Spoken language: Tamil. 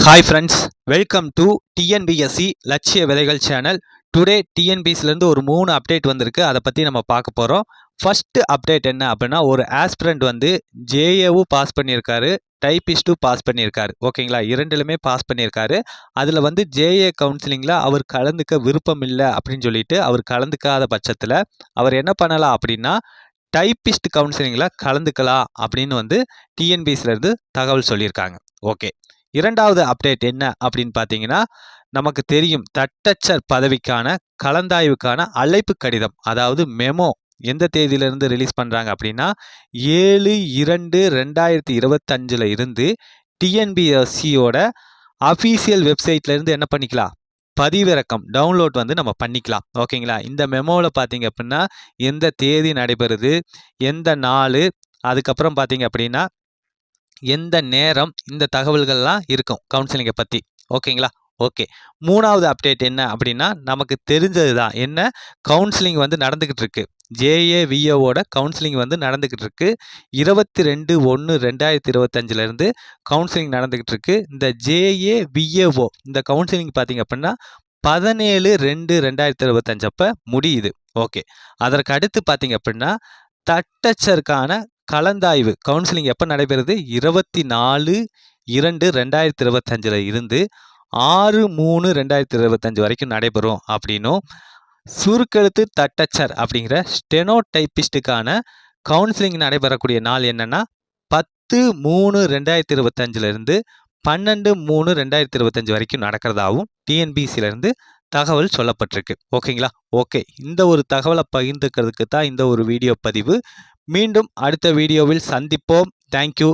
Hi friends, welcome to TNPSC லட்சிய விதைகள் சேனல். டுடே டிஎன்பிஎஸ்சிலேருந்து ஒரு 3 அப்டேட் வந்திருக்கு. அதை பற்றி நம்ம பார்க்க போகிறோம். ஃபஸ்ட்டு அப்டேட் என்ன அப்படின்னா, ஒரு ஆஸ்பிரண்ட் வந்து ஜேஏவும் பாஸ் பண்ணியிருக்காரு, டைப்பிஸ்ட்டும் பாஸ் பண்ணியிருக்காரு. ஓகேங்களா, இரண்டுலுமே பாஸ் பண்ணியிருக்காரு. அதில் வந்து ஜேஏ கவுன்சிலிங்கில் அவர் கலந்துக்க விருப்பம் இல்லை அப்படின்னு சொல்லிட்டு அவர் கலந்துக்காத பட்சத்தில் அவர் என்ன பண்ணலாம் அப்படின்னா, டைப்பிஸ்ட் கவுன்சிலிங்கில் கலந்துக்கலாம் அப்படின்னு வந்து டிஎன்பிஎஸ்சிலேருந்து தகவல் சொல்லியிருக்காங்க. ஓகே, இரண்டாவது அப்டேட் என்ன அப்படின்னு பார்த்தீங்கன்னா, நமக்கு தெரியும் தட்டச்சர் பதவிக்கான கலந்தாய்வுக்கான அழைப்பு கடிதம், அதாவது மெமோ எந்த தேதியிலிருந்து ரிலீஸ் பண்ணுறாங்க அப்படின்னா 7/2/2025 இருந்து டிஎன்பிஎஸ்சியோட அஃபீஷியல் வெப்சைட்லேருந்து என்ன பண்ணிக்கலாம், பதிவிறக்கம் டவுன்லோட் வந்து நம்ம பண்ணிக்கலாம். ஓகேங்களா, இந்த மெமோவில் பார்த்தீங்க அப்படின்னா எந்த தேதி நடைபெறுது, எந்த நாள், அதுக்கப்புறம் பார்த்தீங்க அப்படின்னா எந்த நேரம், இந்த தகவல்கள்லாம் இருக்கும் கவுன்சிலிங்கை பற்றி. ஓகேங்களா, ஓகே. மூணாவது அப்டேட் என்ன அப்படின்னா, நமக்கு தெரிஞ்சது தான் என்ன, கவுன்சிலிங் வந்து நடந்துக்கிட்டு இருக்கு. ஜேஏவிஓவோட கவுன்சிலிங் வந்து நடந்துக்கிட்டு இருக்கு. 22/1/2025 கவுன்சிலிங் நடந்துக்கிட்டு இருக்கு. இந்த ஜேஏவிஓ இந்த கவுன்சிலிங் பார்த்தீங்க அப்படின்னா 17/2/2025 அப்போ முடியுது. ஓகே, அதற்கு அடுத்து பார்த்தீங்க அப்படின்னா தட்டச்சருக்கான கலந்தாய்வு கவுன்சிலிங் எப்போ நடைபெறுது, 24/2/2025 இருந்து 6/3/2025 வரைக்கும் நடைபெறும் அப்படின்னும், சுருக்கெழுத்து தட்டச்சர் அப்படிங்கிற ஸ்டெனோ டைப்பிஸ்டுக்கான கவுன்சிலிங் நடைபெறக்கூடிய நாள் என்னன்னா 10/3/2025 இருந்து 12/3/2025 வரைக்கும் நடக்கிறதாவும் டிஎன்பிசியிலேருந்து தகவல் சொல்லப்பட்டிருக்கு. ஓகேங்களா, ஓகே. இந்த ஒரு தகவலை பகிர்ந்துக்கிறதுக்கு தான் இந்த ஒரு வீடியோ பதிவு. மீண்டும் அடுத்த வீடியோவில் சந்திப்போம். தேங்க்யூ.